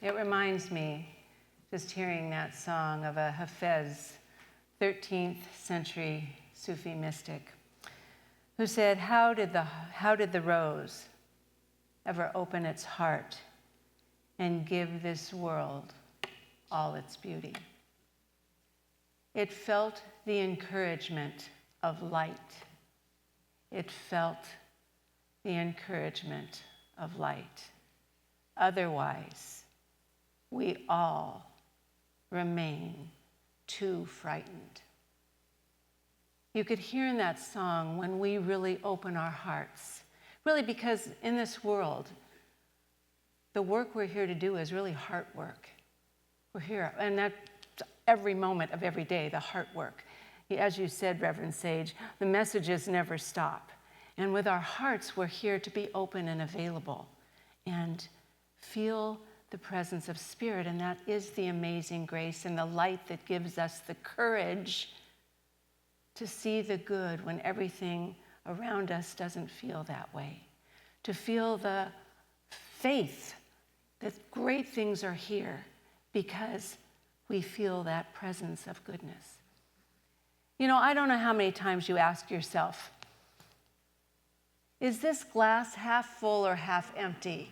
It reminds me, just hearing that song, of a Hafez, 13th century Sufi mystic, who said, how did the rose ever open its heart and give this world all its beauty? It felt the encouragement of light. It felt the encouragement of light. Otherwise, we all remain too frightened. You could hear in that song when we really open our hearts. Really, because in this world, the work we're here to do is really heart work. We're here, and that's every moment of every day, the heart work. As you said, Reverend Sage, the messages never stop. And with our hearts, we're here to be open and available and feel the presence of Spirit. And that is the amazing grace and the light that gives us the courage to see the good when everything around us doesn't feel that way. To feel the faith that great things are here because we feel that presence of goodness. You know, I don't know how many times you ask yourself, is this glass half full or half empty?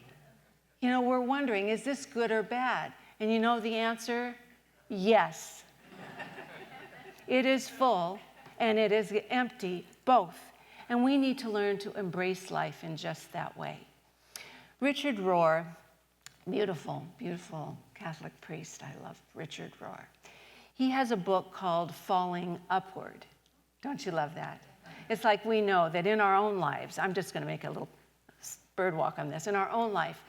You know, we're wondering, is this good or bad? And you know the answer? Yes. It is full and it is empty, both. And we need to learn to embrace life in just that way. Richard Rohr, beautiful, beautiful Catholic priest. I love Richard Rohr. He has a book called Falling Upward. Don't you love that? It's like we know that in our own lives, I'm just going to make a little bird walk on this. In our own life,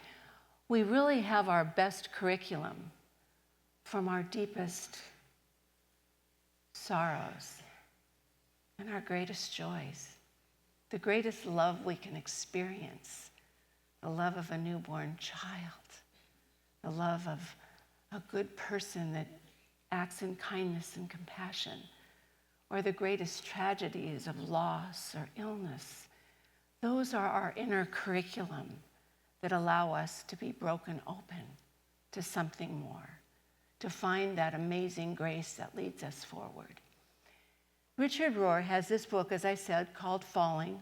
we really have our best curriculum from our deepest sorrows and our greatest joys, the greatest love we can experience, the love of a newborn child, the love of a good person that acts in kindness and compassion, or the greatest tragedies of loss or illness. Those are our inner curriculum that allow us to be broken open to something more, to find that amazing grace that leads us forward. Richard Rohr has this book, as I said, called Falling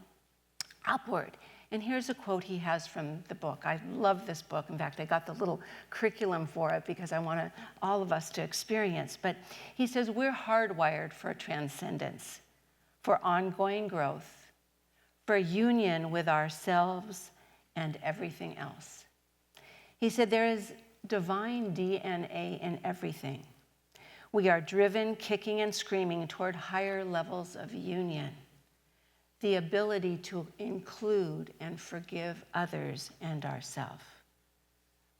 Upward. And here's a quote he has from the book. I love this book. In fact, I got the little curriculum for it because I want all of us to experience. But he says, we're hardwired for transcendence, for ongoing growth, for union with ourselves and everything else. He said, there is divine DNA in everything. We are driven, kicking and screaming toward higher levels of union. The ability to include and forgive others and ourselves.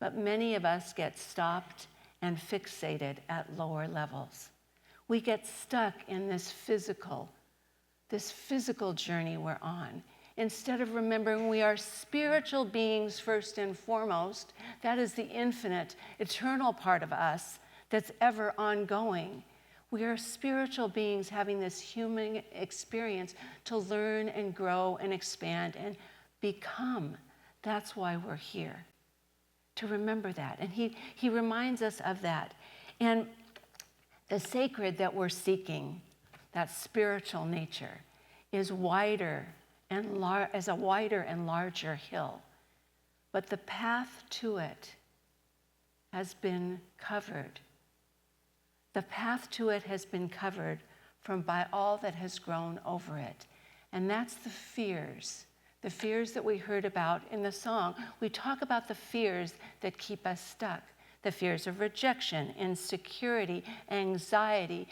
But many of us get stopped and fixated at lower levels. We get stuck in this physical journey we're on. Instead of remembering we are spiritual beings first and foremost, that is the infinite, eternal part of us that's ever ongoing. We are spiritual beings having this human experience to learn and grow and expand and become. That's why we're here, to remember that. And he reminds us of that. And the sacred that we're seeking, that spiritual nature, is wider and as a wider and larger hill. But the path to it has been covered. The path to it has been covered by all that has grown over it. And that's the fears that we heard about in the song. We talk about the fears that keep us stuck. The fears of rejection, insecurity, anxiety,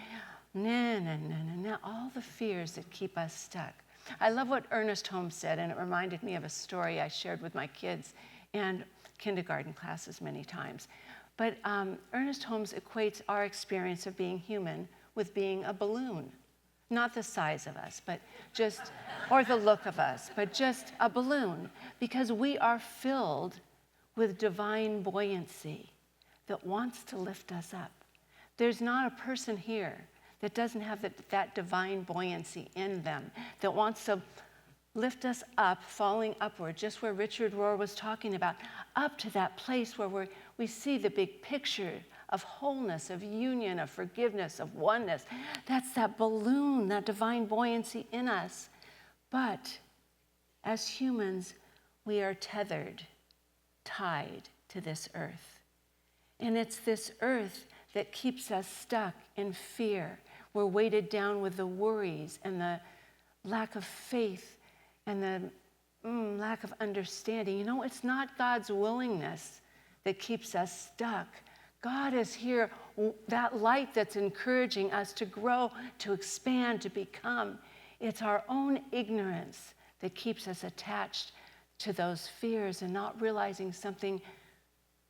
all the fears that keep us stuck. I love what Ernest Holmes said, and it reminded me of a story I shared with my kids and kindergarten classes many times. But Ernest Holmes equates our experience of being human with being a balloon. Not the size of us, but just, or the look of us, but just a balloon. Because we are filled with divine buoyancy that wants to lift us up. There's not a person here that doesn't have that divine buoyancy in them, that wants to lift us up, falling upward, just where Richard Rohr was talking about, up to that place where we see the big picture of wholeness, of union, of forgiveness, of oneness. That's that balloon, that divine buoyancy in us. But as humans, we are tethered, tied to this earth. And it's this earth that keeps us stuck in fear. We're weighted down with the worries and the lack of faith and the lack of understanding. You know, it's not God's willingness that keeps us stuck. God is here, that light that's encouraging us to grow, to expand, to become. It's our own ignorance that keeps us attached to those fears and not realizing something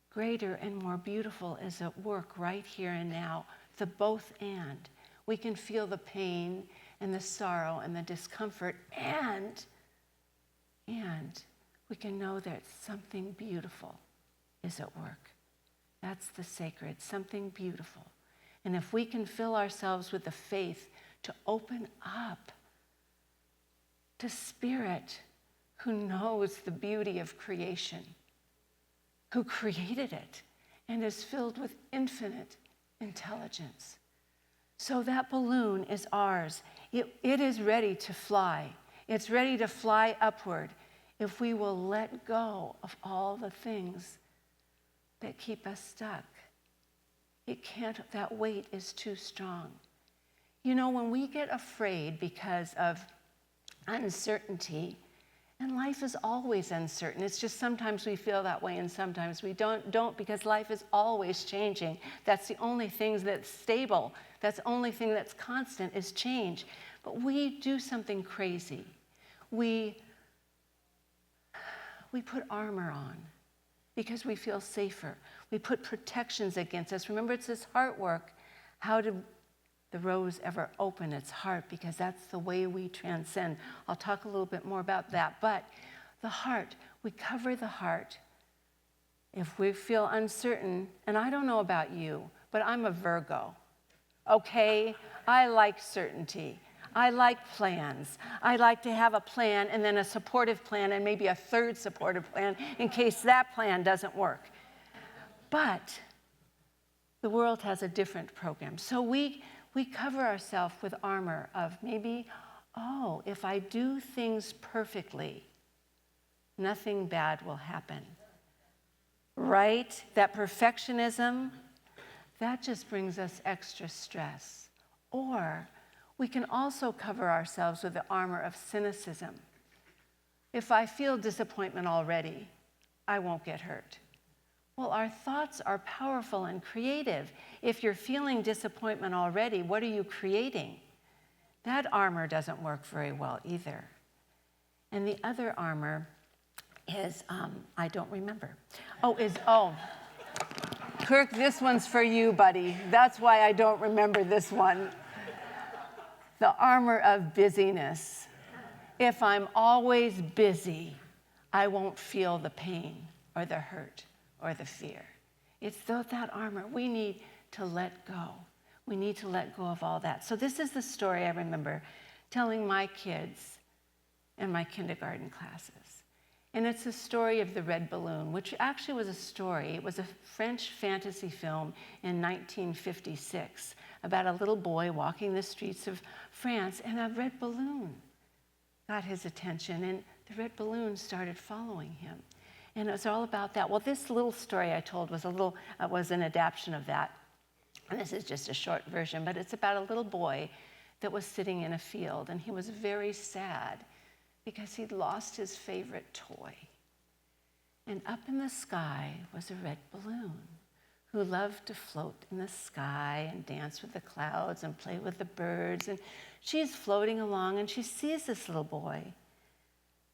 greater and more beautiful is at work right here and now. The both and. We can feel the pain and the sorrow and the discomfort, and we can know that something beautiful is at work. That's the sacred, something beautiful. And if we can fill ourselves with the faith to open up to Spirit, who knows the beauty of creation, who created it and is filled with infinite intelligence. So that balloon is ours. It is ready to fly. It's ready to fly upward if we will let go of all the things that keep us stuck. It can't, that weight is too strong. You know, when we get afraid because of uncertainty, and life is always uncertain. It's just sometimes we feel that way and sometimes we don't because life is always changing. That's the only thing that's stable. That's the only thing that's constant is change. But we do something crazy. We put armor on because we feel safer. We put protections against us. Remember, it's this heart work. How did the rose ever open its heart? Because that's the way we transcend. I'll talk a little bit more about that. But the heart, we cover the heart. If we feel uncertain, and I don't know about you, but I'm a Virgo, okay? I like certainty. I like plans. I like to have a plan and then a supportive plan and maybe a third supportive plan in case that plan doesn't work. But the world has a different program. So we cover ourselves with armor of maybe, if I do things perfectly, nothing bad will happen. Right? That perfectionism, that just brings us extra stress. Or we can also cover ourselves with the armor of cynicism. If I feel disappointment already, I won't get hurt. Well, our thoughts are powerful and creative. If you're feeling disappointment already, what are you creating? That armor doesn't work very well either. And the other armor is, I don't remember. Kirk, this one's for you, buddy. That's why I don't remember this one. The armor of busyness. If I'm always busy, I won't feel the pain or the hurt or the fear. It's that armor. We need to let go. We need to let go of all that. So this is the story I remember telling my kids in my kindergarten classes. And it's the story of the red balloon, which actually was a story. It was a French fantasy film in 1956 about a little boy walking the streets of France, and a red balloon got his attention, and the red balloon started following him. And it was all about that. Well, this little story I told was an adaptation of that. And this is just a short version, but it's about a little boy that was sitting in a field, and he was very sad because he'd lost his favorite toy. And up in the sky was a red balloon who loved to float in the sky and dance with the clouds and play with the birds. And she's floating along, and she sees this little boy,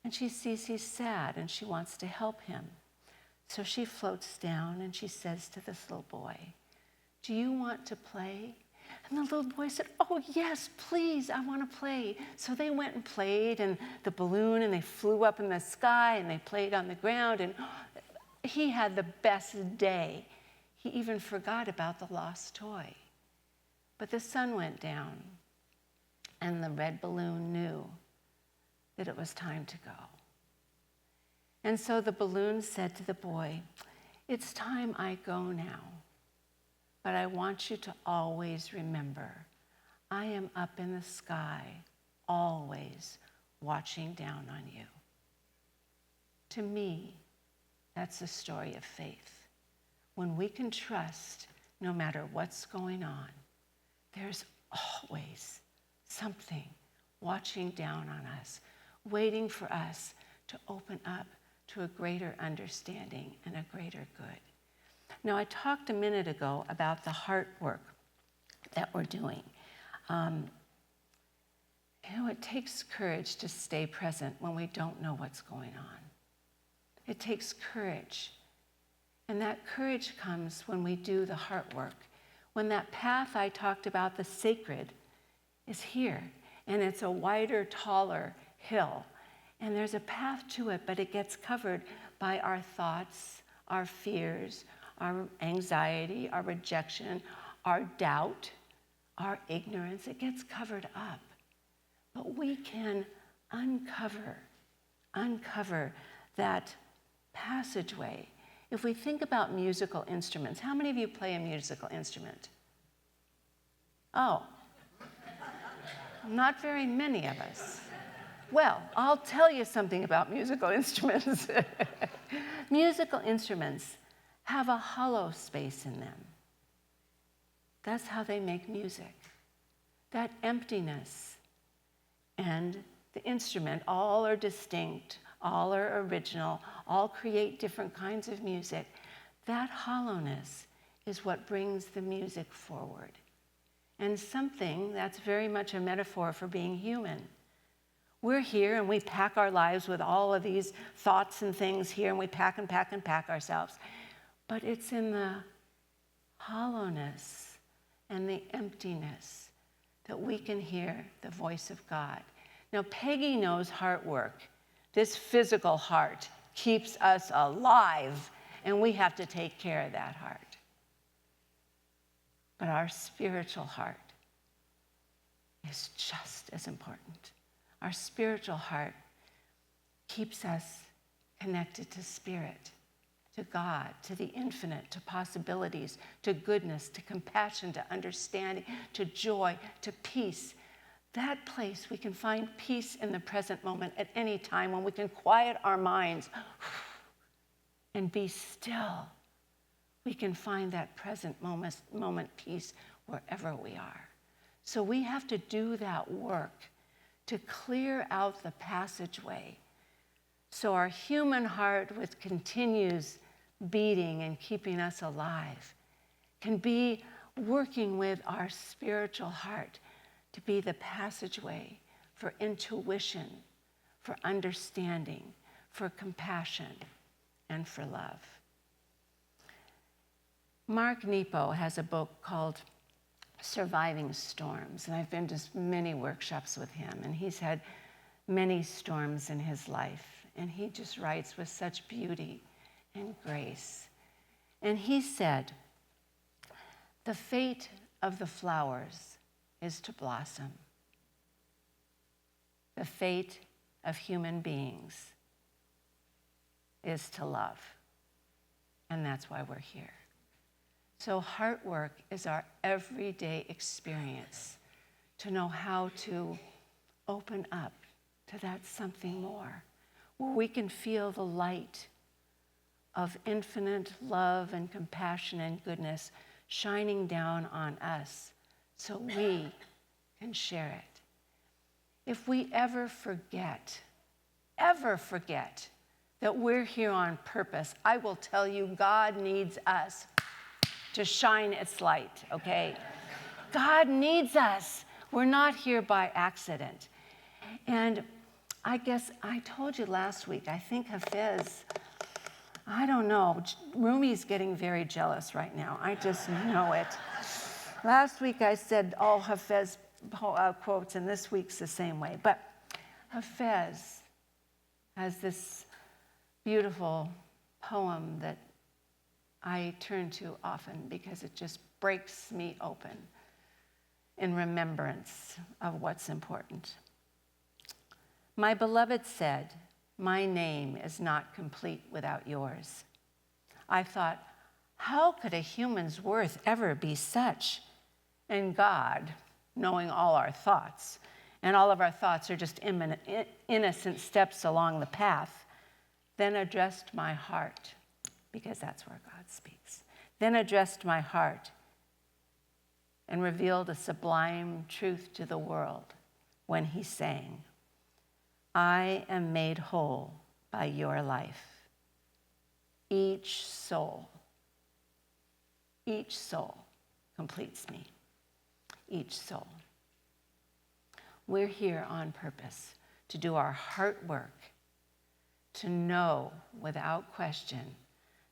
and she sees he's sad, and she wants to help him. So she floats down, and she says to this little boy, "Do you want to play?" And the little boy said, "Oh, yes, please, I want to play." So they went and played in the balloon, and they flew up in the sky, and they played on the ground, and he had the best day. He even forgot about the lost toy. But the sun went down, and the red balloon knew that it was time to go. And so the balloon said to the boy, "It's time I go now, but I want you to always remember, I am up in the sky, always watching down on you." To me, that's the story of faith. When we can trust, no matter what's going on, there's always something watching down on us, waiting for us to open up to a greater understanding and a greater good. Now, I talked a minute ago about the heart work that we're doing. It takes courage to stay present when we don't know what's going on. It takes courage. And that courage comes when we do the heart work. When that path I talked about, the sacred, is here. And it's a wider, taller hill. And there's a path to it, but it gets covered by our thoughts, our fears, our anxiety, our rejection, our doubt, our ignorance. It gets covered up. But we can uncover that passageway. If we think about musical instruments, how many of you play a musical instrument? Oh, not very many of us. Well, I'll tell you something about musical instruments. Musical instruments have a hollow space in them. That's how they make music. That emptiness and the instrument, all are distinct, all are original, all create different kinds of music. That hollowness is what brings the music forward. And something that's very much a metaphor for being human. We're here and we pack our lives with all of these thoughts and things here, and we pack and pack and pack ourselves. But it's in the hollowness and the emptiness that we can hear the voice of God. Now, Peggy knows heart work. This physical heart keeps us alive, and we have to take care of that heart. But our spiritual heart is just as important. Our spiritual heart keeps us connected to spirit, to God, to the infinite, to possibilities, to goodness, to compassion, to understanding, to joy, to peace. That place, we can find peace in the present moment at any time when we can quiet our minds and be still. We can find that present moment peace wherever we are. So we have to do that work to clear out the passageway so our human heart, which continues beating and keeping us alive, can be working with our spiritual heart to be the passageway for intuition, for understanding, for compassion, and for love. Mark Nepo has a book called Surviving Storms, and I've been to many workshops with him, and he's had many storms in his life, and he just writes with such beauty and grace. And he said, "The fate of the flowers is to blossom. The fate of human beings is to love." And that's why we're here. So heart work is our everyday experience to know how to open up to that something more, where we can feel the light of infinite love and compassion and goodness shining down on us so we can share it. If we ever forget that we're here on purpose, I will tell you, God needs us to shine its light, okay? God needs us. We're not here by accident. And I guess I told you last week, I think Hafez, I don't know, Rumi's getting very jealous right now. I just know it. Last week I said all Hafez quotes, and this week's the same way. But Hafez has this beautiful poem that I turn to often because it just breaks me open in remembrance of what's important. My beloved said, my name is not complete without yours. I thought, how could a human's worth ever be such? And God, knowing all our thoughts, and all of our thoughts are just innocent steps along the path, then addressed my heart, because that's where God speaks, then addressed my heart and revealed a sublime truth to the world when he sang, I am made whole by your life. Each soul completes me. Each soul. We're here on purpose to do our heart work, to know without question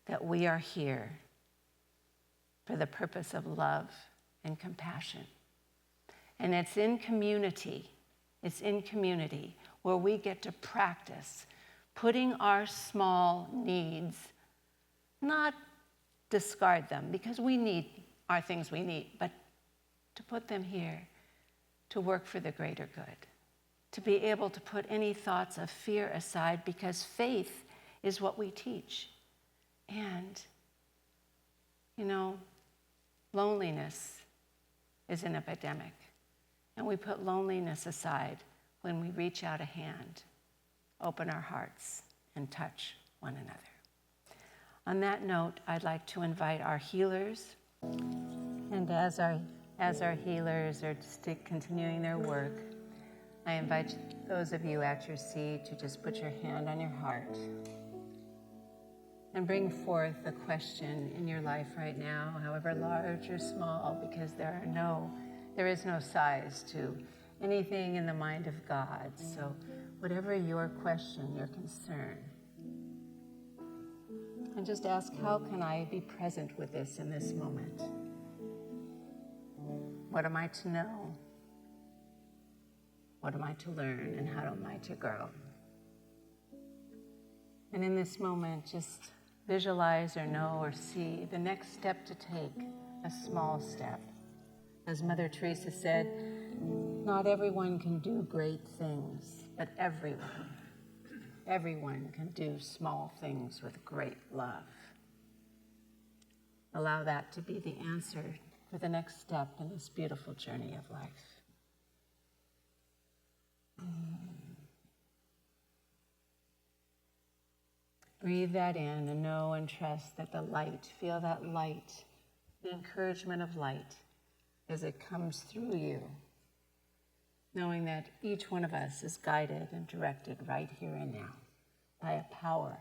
that we are here for the purpose of love and compassion. And it's in community where we get to practice putting our small needs, not discard them because we need our things we need, but to put them here to work for the greater good, to be able to put any thoughts of fear aside because faith is what we teach. And, loneliness is an epidemic. And we put loneliness aside when we reach out a hand, open our hearts, and touch one another. On that note, I'd like to invite our healers, and as our healers are continuing their work, I invite those of you at your seat to just put your hand on your heart and bring forth a question in your life right now, however large or small, because there is no size to anything in the mind of God. So whatever your question, your concern, and just ask, how can I be present with this in this moment? What am I to know? What am I to learn? And how am I to grow? And in this moment, just visualize or know or see the next step to take, a small step. As Mother Teresa said, not everyone can do great things, but everyone can do small things with great love. Allow that to be the answer for the next step in this beautiful journey of life. Breathe that in and know and trust that the light, feel that light, the encouragement of light as it comes through you, knowing that each one of us is guided and directed right here and now by a power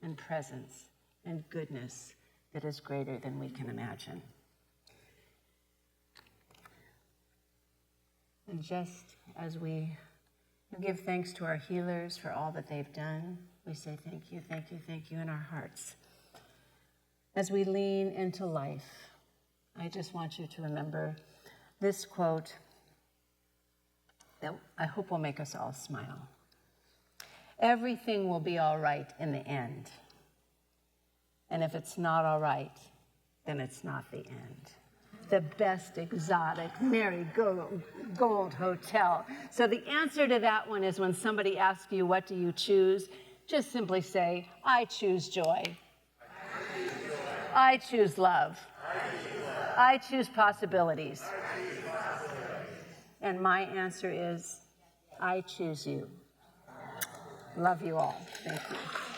and presence and goodness that is greater than we can imagine. And just as we give thanks to our healers for all that they've done, we say thank you, thank you, thank you in our hearts. As we lean into life, I just want you to remember this quote that I hope will make us all smile. Everything will be all right in the end. And if it's not all right, then it's not the end. The best exotic marigold hotel. So the answer to that one is when somebody asks you, what do you choose? Just simply say, I choose joy. I choose love. I choose possibilities. And my answer is, I choose you. Love you all. Thank you.